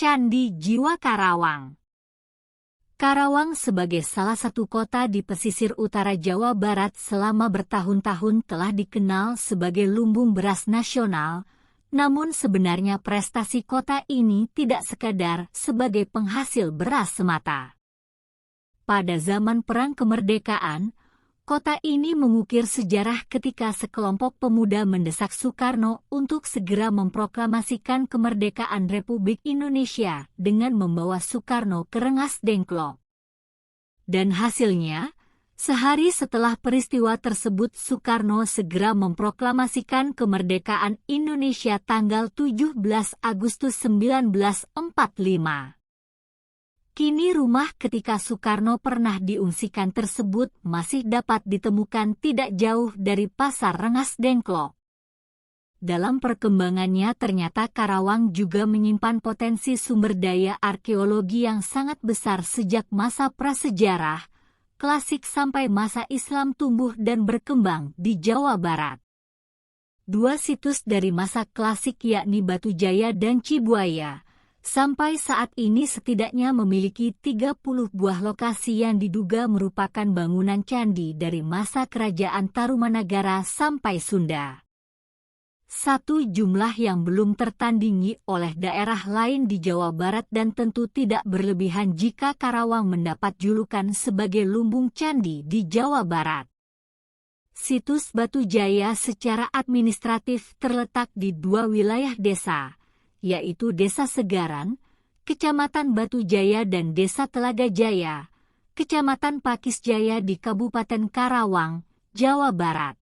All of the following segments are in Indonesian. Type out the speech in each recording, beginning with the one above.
Candi Jiwa Karawang. Karawang sebagai salah satu kota di pesisir utara Jawa Barat selama bertahun-tahun telah dikenal sebagai lumbung beras nasional, namun sebenarnya prestasi kota ini tidak sekadar sebagai penghasil beras semata. Pada zaman Perang Kemerdekaan, kota ini mengukir sejarah ketika sekelompok pemuda mendesak Soekarno untuk segera memproklamasikan kemerdekaan Republik Indonesia dengan membawa Soekarno ke Rengas Dengklok. Dan hasilnya, sehari setelah peristiwa tersebut Soekarno segera memproklamasikan kemerdekaan Indonesia tanggal 17 Agustus 1945. Kini rumah ketika Soekarno pernah diungsikan tersebut masih dapat ditemukan tidak jauh dari Pasar Rengas Dengklok. Dalam perkembangannya ternyata Karawang juga menyimpan potensi sumber daya arkeologi yang sangat besar sejak masa prasejarah, klasik sampai masa Islam tumbuh dan berkembang di Jawa Barat. Dua situs dari masa klasik yakni Batu Jaya dan Cibuaya, sampai saat ini setidaknya memiliki 30 buah lokasi yang diduga merupakan bangunan candi dari masa Kerajaan Tarumanagara sampai Sunda. Satu jumlah yang belum tertandingi oleh daerah lain di Jawa Barat dan tentu tidak berlebihan jika Karawang mendapat julukan sebagai lumbung candi di Jawa Barat. Situs Batu Jaya secara administratif terletak di dua wilayah desa, yaitu Desa Segaran, Kecamatan Batu Jaya dan Desa Telaga Jaya, Kecamatan Pakis Jaya di Kabupaten Karawang, Jawa Barat.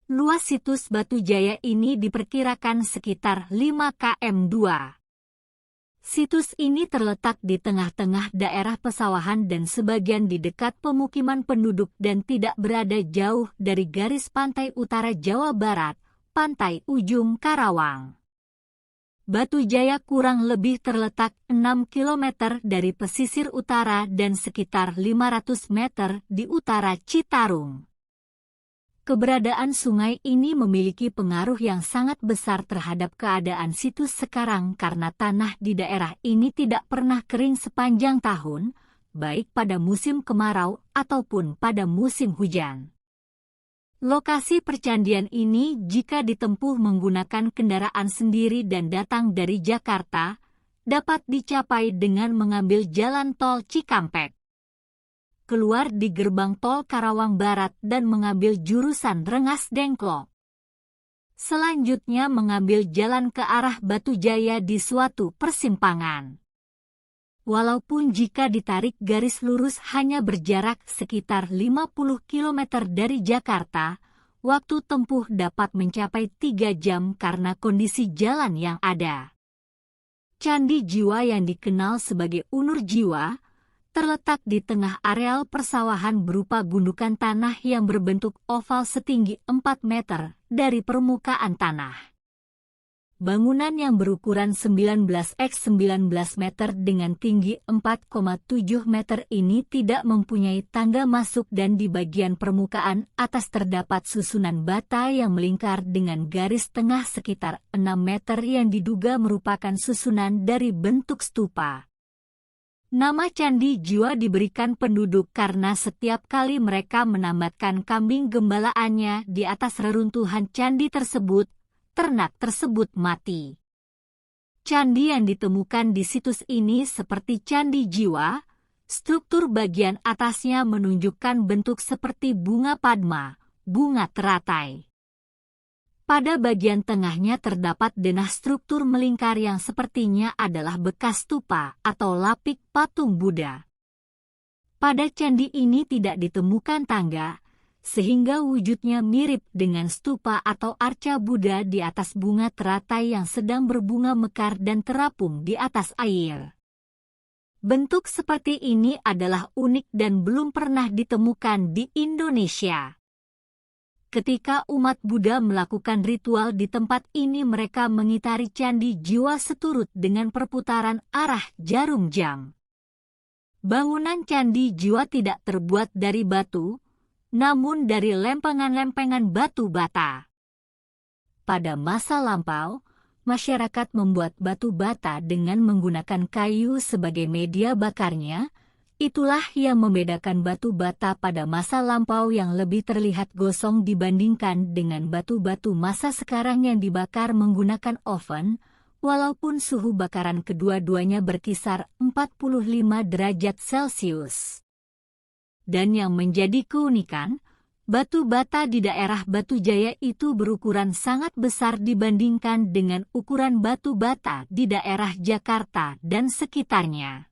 Luas situs Batu Jaya ini diperkirakan sekitar 5 km². Situs ini terletak di tengah-tengah daerah pesawahan dan sebagian di dekat pemukiman penduduk dan tidak berada jauh dari garis pantai utara Jawa Barat, Pantai Ujung Karawang. Batu Jaya kurang lebih terletak 6 km dari pesisir utara dan sekitar 500 meter di utara Citarum. Keberadaan sungai ini memiliki pengaruh yang sangat besar terhadap keadaan situs sekarang karena tanah di daerah ini tidak pernah kering sepanjang tahun, baik pada musim kemarau ataupun pada musim hujan. Lokasi percandian ini jika ditempuh menggunakan kendaraan sendiri dan datang dari Jakarta, dapat dicapai dengan mengambil jalan tol Cikampek, keluar di gerbang tol Karawang Barat dan mengambil jurusan Rengas Dengklok. Selanjutnya mengambil jalan ke arah Batu Jaya di suatu persimpangan. Walaupun jika ditarik garis lurus hanya berjarak sekitar 50 km dari Jakarta, waktu tempuh dapat mencapai 3 jam karena kondisi jalan yang ada. Candi Jiwa yang dikenal sebagai Unur Jiwa, terletak di tengah areal persawahan berupa gundukan tanah yang berbentuk oval setinggi 4 meter dari permukaan tanah. Bangunan yang berukuran 19x19 meter dengan tinggi 4,7 meter ini tidak mempunyai tangga masuk dan di bagian permukaan atas terdapat susunan bata yang melingkar dengan garis tengah sekitar 6 meter yang diduga merupakan susunan dari bentuk stupa. Nama Candi Jiwa diberikan penduduk karena setiap kali mereka menambatkan kambing gembalaannya di atas reruntuhan candi tersebut, ternak tersebut mati. Candi yang ditemukan di situs ini seperti Candi Jiwa, struktur bagian atasnya menunjukkan bentuk seperti bunga padma, bunga teratai. Pada bagian tengahnya terdapat denah struktur melingkar yang sepertinya adalah bekas stupa atau lapik patung Buddha. Pada candi ini tidak ditemukan tangga, sehingga wujudnya mirip dengan stupa atau arca Buddha di atas bunga teratai yang sedang berbunga mekar dan terapung di atas air. Bentuk seperti ini adalah unik dan belum pernah ditemukan di Indonesia. Ketika umat Buddha melakukan ritual di tempat ini mereka mengitari Candi Jiwa seturut dengan perputaran arah jarum jam. Bangunan Candi Jiwa tidak terbuat dari batu, namun dari lempengan-lempengan batu bata. Pada masa lampau, masyarakat membuat batu bata dengan menggunakan kayu sebagai media bakarnya. Itulah yang membedakan batu bata pada masa lampau yang lebih terlihat gosong dibandingkan dengan batu-batu masa sekarang yang dibakar menggunakan oven, walaupun suhu bakaran kedua-duanya berkisar 45 derajat Celcius. Dan yang menjadi keunikan, batu bata di daerah Batu Jaya itu berukuran sangat besar dibandingkan dengan ukuran batu bata di daerah Jakarta dan sekitarnya.